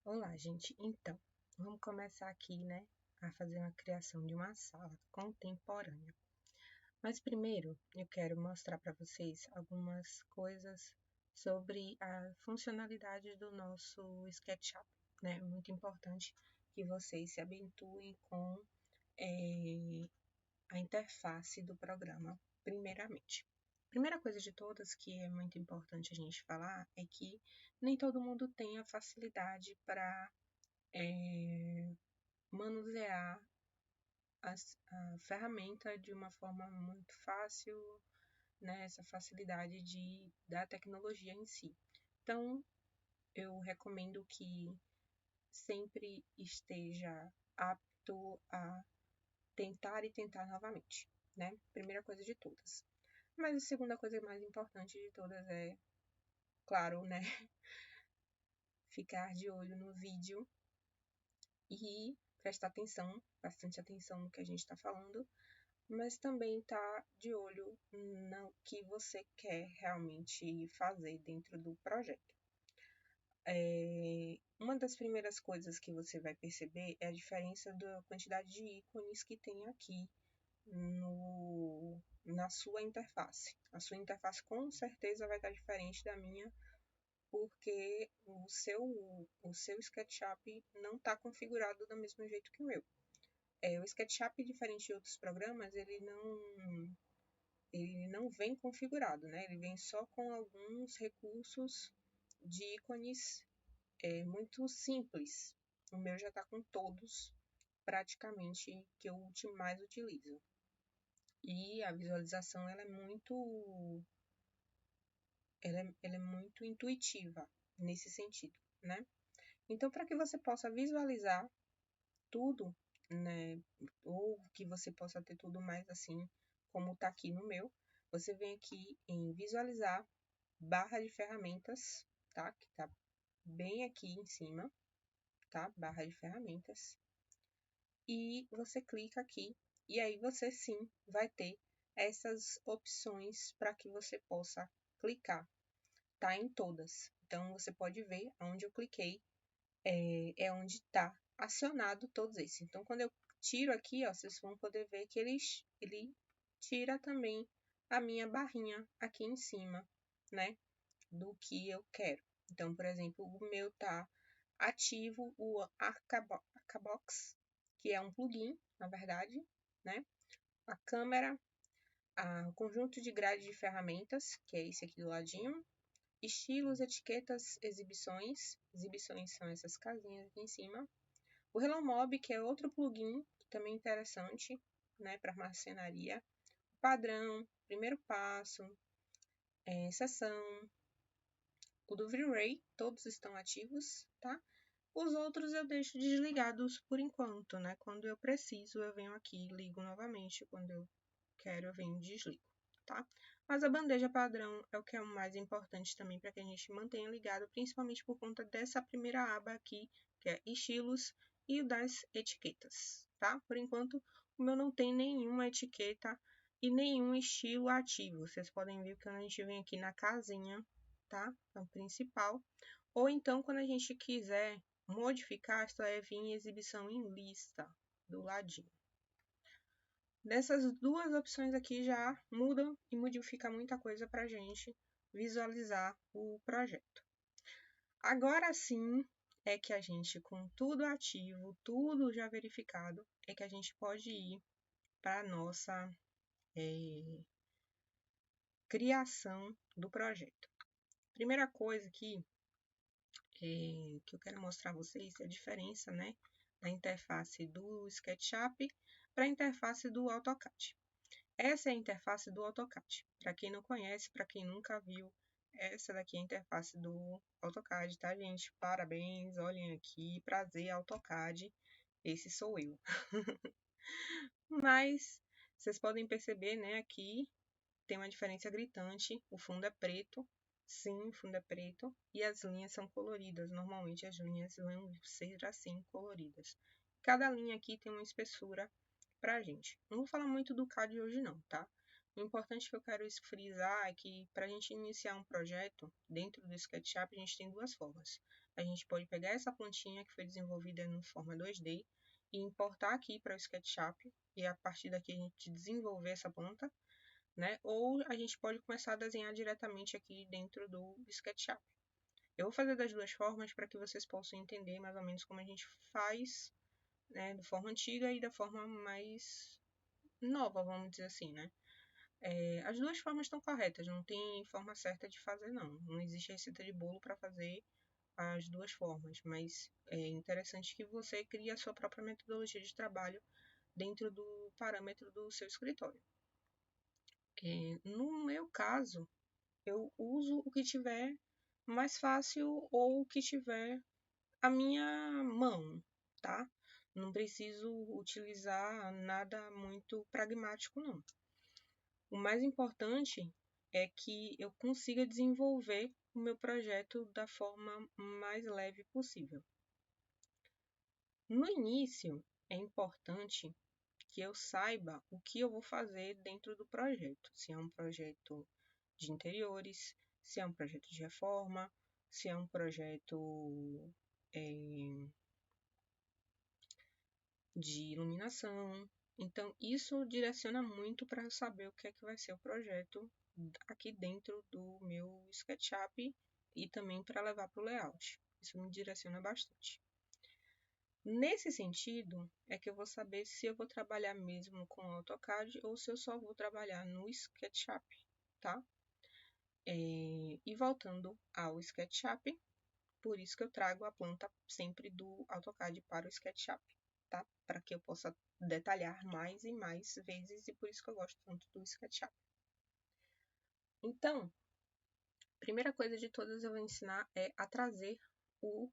Olá, gente. Então, vamos começar aqui, né, a fazer uma criação de uma sala contemporânea. Mas primeiro, eu quero mostrar para vocês algumas coisas sobre a funcionalidade do nosso SketchUp, né? Muito importante que vocês se habituem com a interface do programa, primeiramente. Primeira coisa de todas que é muito importante a gente falar é que nem todo mundo tem a facilidade para manusear a ferramenta de uma forma muito fácil, né? Essa facilidade da tecnologia em si. Então, eu recomendo que sempre esteja apto a tentar novamente, né? Primeira coisa de todas. Mas a segunda coisa mais importante de todas é, claro, né? Ficar de olho no vídeo e prestar atenção, bastante atenção no que a gente está falando, mas também tá de olho no que você quer realmente fazer dentro do projeto. Uma das primeiras coisas que você vai perceber é a diferença da quantidade de ícones que tem aqui na sua interface. A sua interface com certeza vai estar diferente da minha, porque o seu SketchUp não está configurado do mesmo jeito que o meu. O SketchUp, diferente de outros programas, ele não vem configurado, né? Ele vem só com alguns recursos de ícones muito simples. O meu já está com todos, praticamente, que eu mais utilizo. E a visualização ela é muito intuitiva nesse sentido, né? Então, para que você possa visualizar tudo, né, ou que você possa ter tudo mais assim, como está aqui no meu, você vem aqui em visualizar, barra de ferramentas, tá? Que tá bem aqui em cima, tá? Barra de ferramentas. E você clica aqui, e aí você sim vai ter essas opções para que você possa clicar, tá? Em todas. Então, você pode ver onde eu cliquei, é onde está acionado todos esses. Então, quando eu tiro aqui, ó, vocês vão poder ver que ele tira também a minha barrinha aqui em cima, né? Do que eu quero. Então, por exemplo, o meu tá ativo o Arcabox, que é um plugin, na verdade, né? A câmera, o conjunto de grade de ferramentas, que é esse aqui do ladinho, estilos, etiquetas, exibições. Exibições são essas casinhas aqui em cima. O Hello Mob, que é outro plugin, que também é interessante, né, para marcenaria. Padrão, primeiro passo, seção. O do V-Ray, todos estão ativos, tá? Os outros eu deixo desligados por enquanto, né? Quando eu preciso, eu venho aqui e ligo novamente. Quando eu quero, eu venho e desligo, tá? Mas a bandeja padrão é o que é o mais importante também para que a gente mantenha ligado, principalmente por conta dessa primeira aba aqui, que é estilos, e o das etiquetas, tá? Por enquanto, o meu não tem nenhuma etiqueta e nenhum estilo ativo. Vocês podem ver que quando a gente vem aqui na casinha, tá? A principal. Ou então, quando a gente quiser modificar, só é vir em exibição em lista, do ladinho. Dessas duas opções aqui já mudam e modifica muita coisa para a gente visualizar o projeto. Agora sim é que a gente, com tudo ativo, tudo já verificado, é que a gente pode ir para a nossa criação do projeto. Primeira coisa aqui que eu quero mostrar a vocês é a diferença, né, da interface do SketchUp para a interface do AutoCAD. Essa é a interface do AutoCAD. Para quem não conhece, para quem nunca viu, essa daqui é a interface do AutoCAD, tá, gente? Parabéns, olhem aqui, prazer, AutoCAD, esse sou eu. Mas vocês podem perceber, né, aqui tem uma diferença gritante, o fundo é preto, sim, o fundo é preto, e as linhas são coloridas, normalmente as linhas vão ser assim, coloridas. Cada linha aqui tem uma espessura pra gente. Não vou falar muito do CAD hoje não, tá? o importante que eu quero frisar é que para a gente iniciar um projeto dentro do SketchUp, a gente tem duas formas. A gente pode pegar essa plantinha que foi desenvolvida no forma 2D e importar aqui para o SketchUp e a partir daqui a gente desenvolver essa planta, né? Ou a gente pode começar a desenhar diretamente aqui dentro do SketchUp. Eu vou fazer das duas formas para que vocês possam entender mais ou menos como a gente faz, né, da forma antiga e da forma mais nova, vamos dizer assim, né? As duas formas estão corretas, não tem forma certa de fazer, não. Não existe receita de bolo para fazer as duas formas, mas é interessante que você crie a sua própria metodologia de trabalho dentro do parâmetro do seu escritório. No meu caso, eu uso o que tiver mais fácil ou o que tiver à minha mão, tá? Não preciso utilizar nada muito pragmático, não. O mais importante é que eu consiga desenvolver o meu projeto da forma mais leve possível. No início, é importante que eu saiba o que eu vou fazer dentro do projeto. Se é um projeto de interiores, se é um projeto de reforma, se é um projeto de iluminação. Então, isso direciona muito para eu saber o que é que vai ser o projeto aqui dentro do meu SketchUp e também para levar para o layout. Isso me direciona bastante. Nesse sentido, é que eu vou saber se eu vou trabalhar mesmo com o AutoCAD ou se eu só vou trabalhar no SketchUp, tá? E voltando ao SketchUp, por isso que eu trago a planta sempre do AutoCAD para o SketchUp, tá? Para que eu possa detalhar mais e mais vezes e por isso que eu gosto tanto do SketchUp. Então, a primeira coisa de todas eu vou ensinar é a trazer o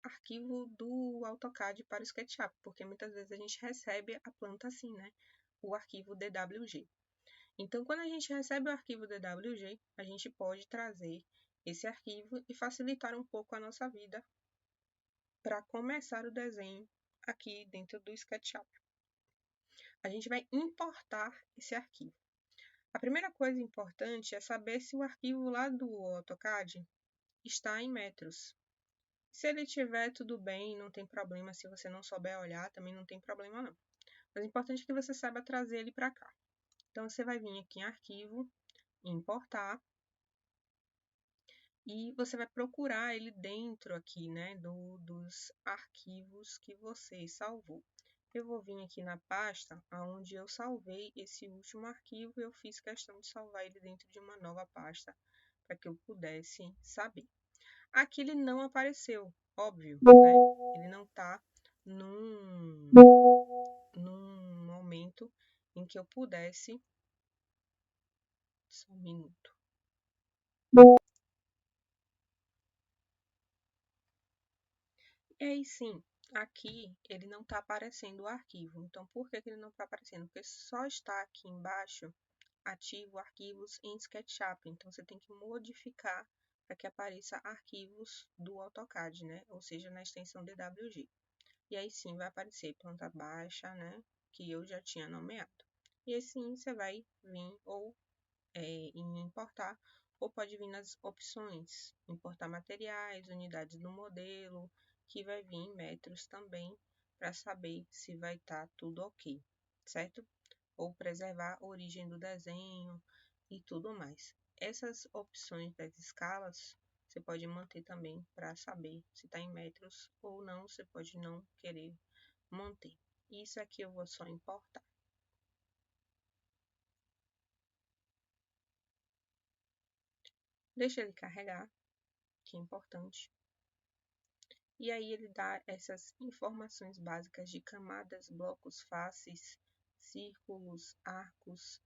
arquivo do AutoCAD para o SketchUp, porque muitas vezes a gente recebe a planta assim, né? O arquivo DWG. Então, quando a gente recebe o arquivo DWG, a gente pode trazer esse arquivo e facilitar um pouco a nossa vida para começar o desenho aqui dentro do SketchUp. A gente vai importar esse arquivo. A primeira coisa importante é saber se o arquivo lá do AutoCAD está em metros. Se ele tiver, tudo bem, não tem problema. Se você não souber olhar, também não tem problema não. Mas o importante é que você saiba trazer ele para cá. Então, você vai vir aqui em Arquivo, Importar, e você vai procurar ele dentro aqui, né, dos arquivos que você salvou. Eu vou vir aqui na pasta onde eu salvei esse último arquivo e eu fiz questão de salvar ele dentro de uma nova pasta para que eu pudesse saber. Aqui ele não apareceu, óbvio, né? Ele não está num momento em que eu pudesse... Só um minuto. E aí sim, aqui ele não está aparecendo o arquivo. Então, por que ele não está aparecendo? Porque só está aqui embaixo ativo arquivos em SketchUp. Então, você tem que modificar para que apareça arquivos do AutoCAD, né? Ou seja, na extensão DWG. E aí sim vai aparecer planta baixa, né? Que eu já tinha nomeado. E aí sim você vai vir ou em importar, ou pode vir nas opções, importar materiais, unidades do modelo, que vai vir em metros também, para saber se vai estar tudo ok, certo? Ou preservar a origem do desenho e tudo mais. Essas opções das escalas, você pode manter também para saber se está em metros ou não, você pode não querer manter. Isso aqui eu vou só importar. Deixa ele carregar, que é importante. E aí ele dá essas informações básicas de camadas, blocos, faces, círculos, arcos,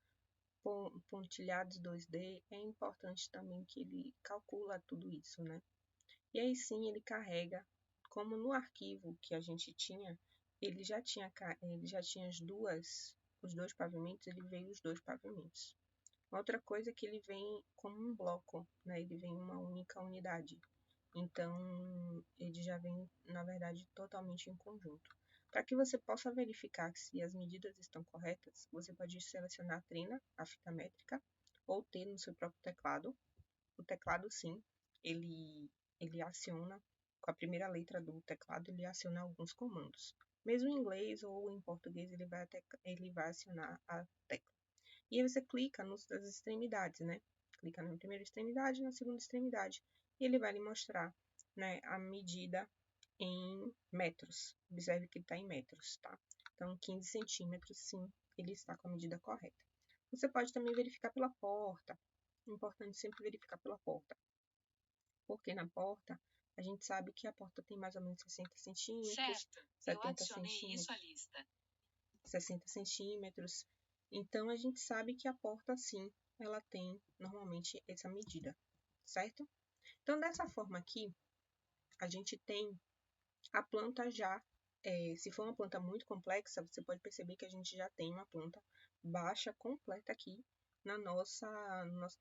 pontilhados 2D. É importante também que ele calcula tudo isso, né? E aí sim ele carrega, como no arquivo que a gente tinha, ele já tinha os dois pavimentos, ele veio os dois pavimentos. Outra coisa é que ele vem como um bloco, né? Ele vem uma única unidade. Então, ele já vem, na verdade, totalmente em conjunto. Para que você possa verificar se as medidas estão corretas, você pode selecionar a trina, a fita métrica, ou ter no seu próprio teclado. O teclado, sim, ele aciona, com a primeira letra do teclado, ele aciona alguns comandos. Mesmo em inglês ou em português, ele vai acionar a tecla. E aí você clica nas extremidades, né? Clica na primeira extremidade, na segunda extremidade, e ele vai lhe mostrar, né, a medida em metros. Observe que está em metros, tá? Então, 15 centímetros, sim, ele está com a medida correta. Você pode também verificar pela porta. É importante sempre verificar pela porta. Porque na porta, a gente sabe que a porta tem mais ou menos 60 centímetros, certo, 70 centímetros, isso à lista. 60 centímetros. Então, a gente sabe que a porta, sim, ela tem normalmente essa medida, certo? Então, dessa forma aqui, a gente tem a planta já, se for uma planta muito complexa, você pode perceber que a gente já tem uma planta baixa completa aqui no nosso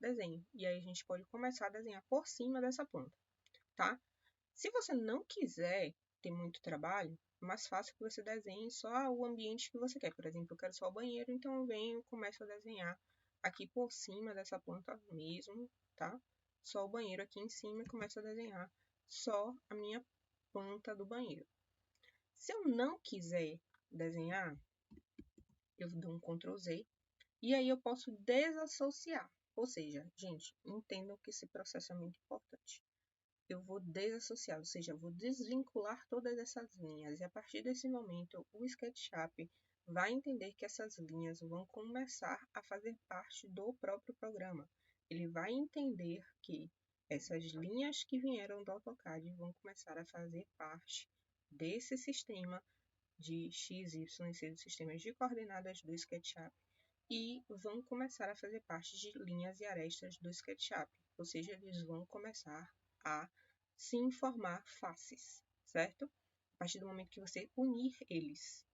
desenho. E aí a gente pode começar a desenhar por cima dessa planta, tá? Se você não quiser ter muito trabalho, é mais fácil que você desenhe só o ambiente que você quer. Por exemplo, eu quero só o banheiro, então eu venho e começo a desenhar aqui por cima dessa planta mesmo, tá? Só o banheiro aqui em cima e começo a desenhar só a minha planta do banheiro. Se eu não quiser desenhar, eu dou um Ctrl Z e aí eu posso desassociar. Ou seja, gente, entendam que esse processo é muito importante. Eu vou desassociar, ou seja, eu vou desvincular todas essas linhas. E a partir desse momento, o SketchUp vai entender que essas linhas vão começar a fazer parte do próprio programa. Ele vai entender que essas linhas que vieram do AutoCAD vão começar a fazer parte desse sistema de X, Y e Z, dos sistemas de coordenadas do SketchUp, e vão começar a fazer parte de linhas e arestas do SketchUp, ou seja, eles vão começar a se informar faces, certo? A partir do momento que você unir eles,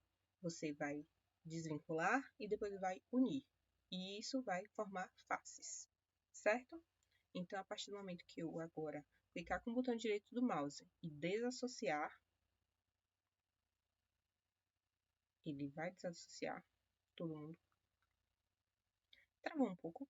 você vai desvincular e depois vai unir, e isso vai formar faces, certo? Então, a partir do momento que eu agora clicar com o botão direito do mouse e desassociar, ele vai desassociar todo mundo. Travou um pouco.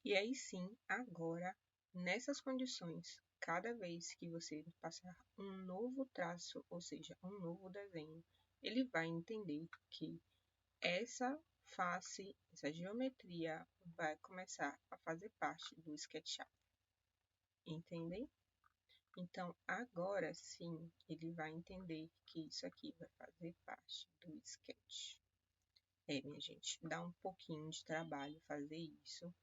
E aí sim, agora, nessas condições, cada vez que você passar um novo traço, ou seja, um novo desenho, ele vai entender que essa face, essa geometria vai começar a fazer parte do SketchUp. Entendem? Então, agora sim, ele vai entender que isso aqui vai fazer parte do Sketch. Minha gente, dá um pouquinho de trabalho fazer isso,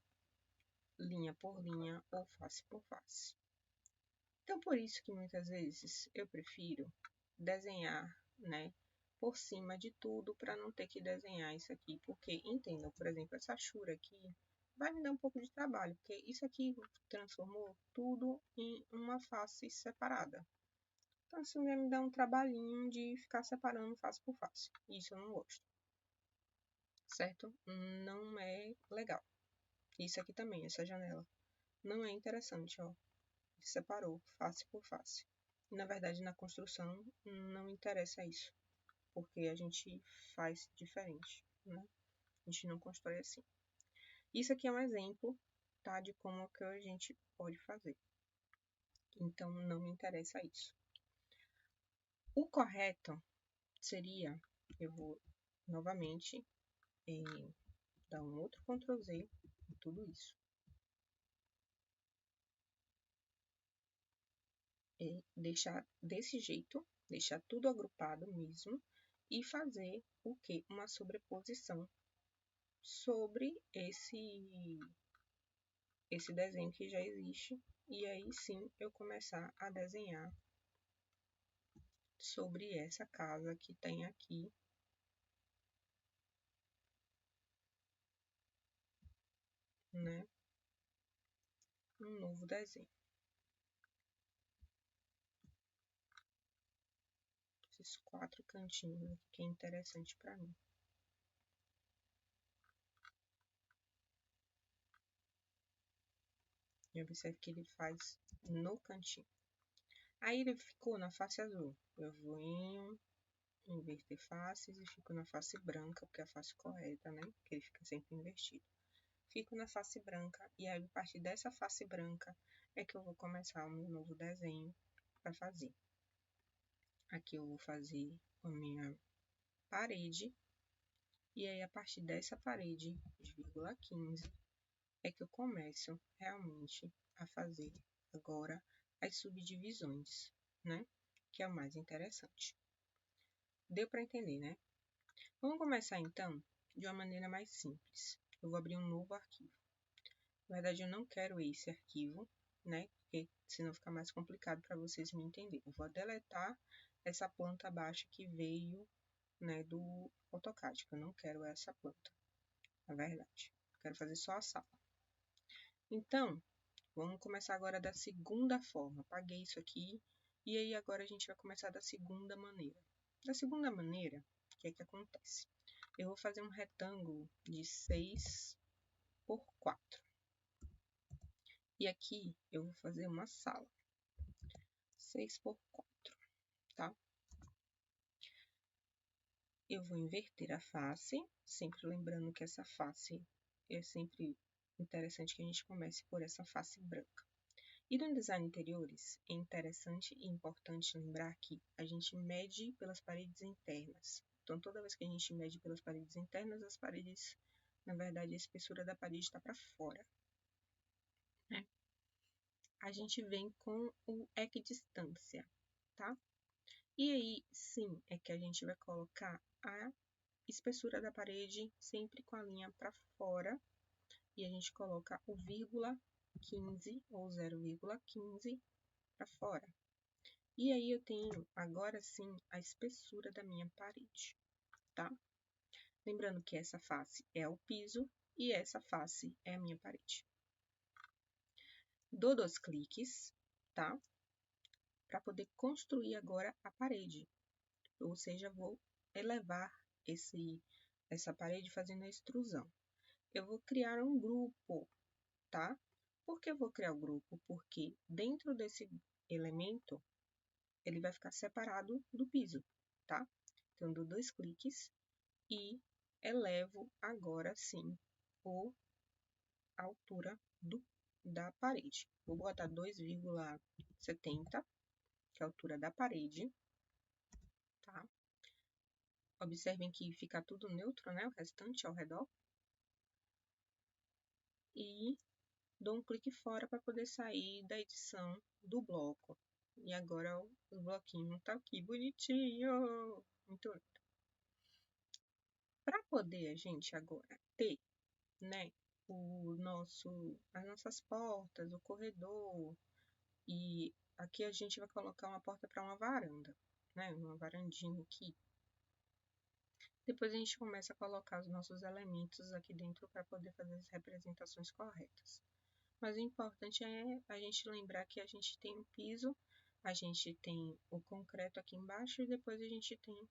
linha por linha ou face por face. Então, por isso que muitas vezes eu prefiro desenhar, né, por cima de tudo para não ter que desenhar isso aqui, porque entendam, por exemplo, essa chura aqui vai me dar um pouco de trabalho, porque isso aqui transformou tudo em uma face separada. Então, isso vai me dar um trabalhinho de ficar separando face por face. Isso eu não gosto. Certo? Não é legal. Isso aqui também, essa janela. Não é interessante, ó. Separou face por face. Na verdade, na construção não interessa isso, porque a gente faz diferente, né? A gente não constrói assim. Isso aqui é um exemplo, tá, de como que a gente pode fazer. Então, não me interessa isso. O correto seria, eu vou novamente dar um outro Ctrl Z em tudo isso. Deixar desse jeito, deixar tudo agrupado mesmo, e fazer o que? Uma sobreposição sobre esse desenho que já existe, e aí sim eu começar a desenhar sobre essa casa que tem aqui, né, um novo desenho. esses 4 cantinhos aqui, que é interessante para mim. E observe que ele faz no cantinho. Aí ele ficou na face azul. Eu vou inverter faces e fico na face branca, porque é a face correta, né? Que ele fica sempre invertido. Fico na face branca e aí a partir dessa face branca é que eu vou começar o meu novo desenho para fazer. Aqui eu vou fazer a minha parede e aí a partir dessa parede de vírgula 15 é que eu começo realmente a fazer agora as subdivisões, né? Que é o mais interessante. Deu para entender, né? Vamos começar então de uma maneira mais simples. Eu vou abrir um novo arquivo. Na verdade, eu não quero esse arquivo, né? Porque senão fica mais complicado para vocês me entenderem. Eu vou deletar essa planta baixa que veio, né, do AutoCAD, que eu não quero essa planta, na verdade. Eu quero fazer só a sala. Então, vamos começar agora da segunda forma. Apaguei isso aqui e aí agora a gente vai começar da segunda maneira. Da segunda maneira, o que é que acontece? Eu vou fazer um retângulo de 6 por 4. E aqui eu vou fazer uma sala. 6 por 4, tá? Eu vou inverter a face, sempre lembrando que essa face é sempre interessante que a gente comece por essa face branca. E no design interiores, é interessante e importante lembrar que a gente mede pelas paredes internas. Então, toda vez que a gente mede pelas paredes internas, as paredes, na verdade, a espessura da parede está para fora, né? A gente vem com o equidistância, tá? E aí, sim, é que a gente vai colocar a espessura da parede sempre com a linha para fora. E a gente coloca o vírgula 15 ou 0,15 para fora. E aí eu tenho, agora sim, a espessura da minha parede, tá? Lembrando que essa face é o piso e essa face é a minha parede. Dou 2 cliques, tá? Para poder construir agora a parede. Ou seja, vou elevar essa parede fazendo a extrusão. Eu vou criar um grupo, tá? Por que eu vou criar o grupo? Porque dentro desse elemento, ele vai ficar separado do piso, tá? Então, dou 2 cliques e elevo agora sim a altura da parede. Vou botar 2,70, que é a altura da parede, tá? Observem que fica tudo neutro, né? O restante ao redor. E dou um clique fora para poder sair da edição do bloco. E agora o bloquinho tá aqui bonitinho. Muito lindo. Para poder a gente agora ter, né, as nossas portas, o corredor, e aqui a gente vai colocar uma porta para uma varanda, né, uma varandinha aqui. Depois a gente começa a colocar os nossos elementos aqui dentro para poder fazer as representações corretas. Mas o importante é a gente lembrar que a gente tem um piso, a gente tem o concreto aqui embaixo e depois a gente tem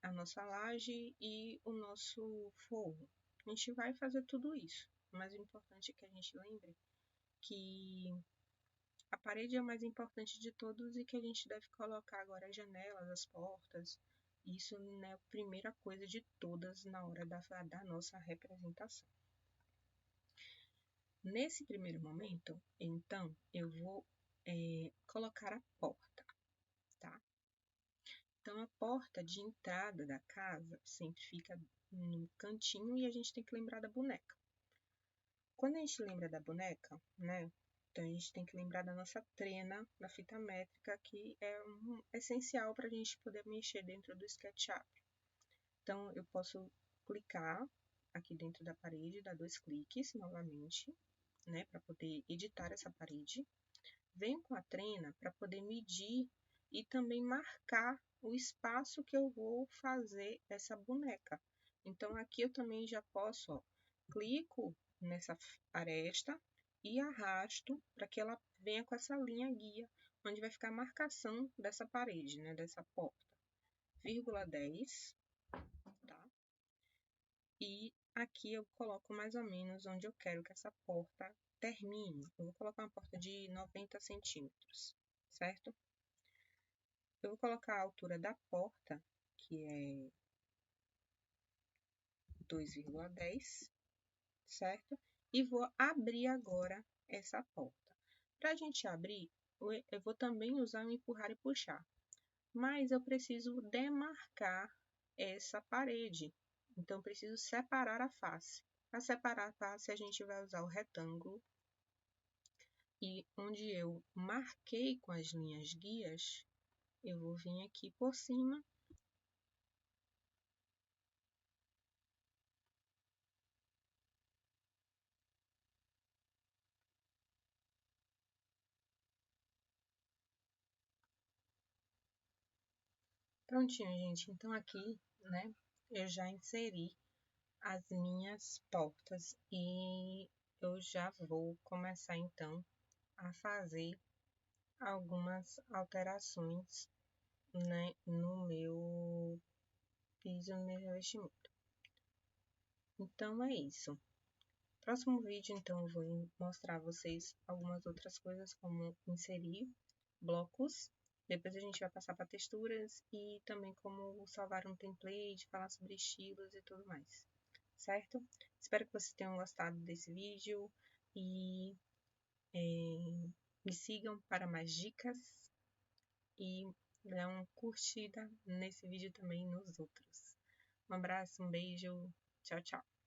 a nossa laje e o nosso forro. A gente vai fazer tudo isso, mas o importante é que a gente lembre que a parede é o mais importante de todos e que a gente deve colocar agora as janelas, as portas. Isso não é a primeira coisa de todas na hora da nossa representação. Nesse primeiro momento, então, eu vou colocar a porta, tá? Então, a porta de entrada da casa sempre fica no cantinho e a gente tem que lembrar da boneca. Quando a gente lembra da boneca, né? Então, a gente tem que lembrar da nossa trena, da fita métrica, que é essencial para a gente poder mexer dentro do SketchUp. Então, eu posso clicar aqui dentro da parede, dar 2 cliques novamente, né? Para poder editar essa parede. Venho com a trena para poder medir e também marcar o espaço que eu vou fazer essa boneca. Então, aqui eu também já posso, ó, clico nessa aresta e arrasto para que ela venha com essa linha guia, onde vai ficar a marcação dessa parede, né, dessa porta. 10, tá? E aqui eu coloco mais ou menos onde eu quero que essa porta termine. Eu vou colocar uma porta de 90 centímetros, certo? Eu vou colocar a altura da porta, que é 2,10, certo? E vou abrir agora essa porta. Para a gente abrir, eu vou também usar o empurrar e puxar, mas eu preciso demarcar essa parede, então preciso separar a face. Para separar a face, a gente vai usar o retângulo, e onde eu marquei com as linhas guias, eu vou vir aqui por cima Prontinho, gente. Então, aqui, né, eu já inseri as minhas portas e eu já vou começar, então, a fazer algumas alterações, né, no meu piso, no meu revestimento. Então, é isso. Próximo vídeo, então, eu vou mostrar a vocês algumas outras coisas, como inserir blocos. Depois a gente vai passar para texturas e também como salvar um template, falar sobre estilos e tudo mais, certo? Espero que vocês tenham gostado desse vídeo e me sigam para mais dicas e dê uma curtida nesse vídeo também nos outros. Um abraço, um beijo, tchau, tchau!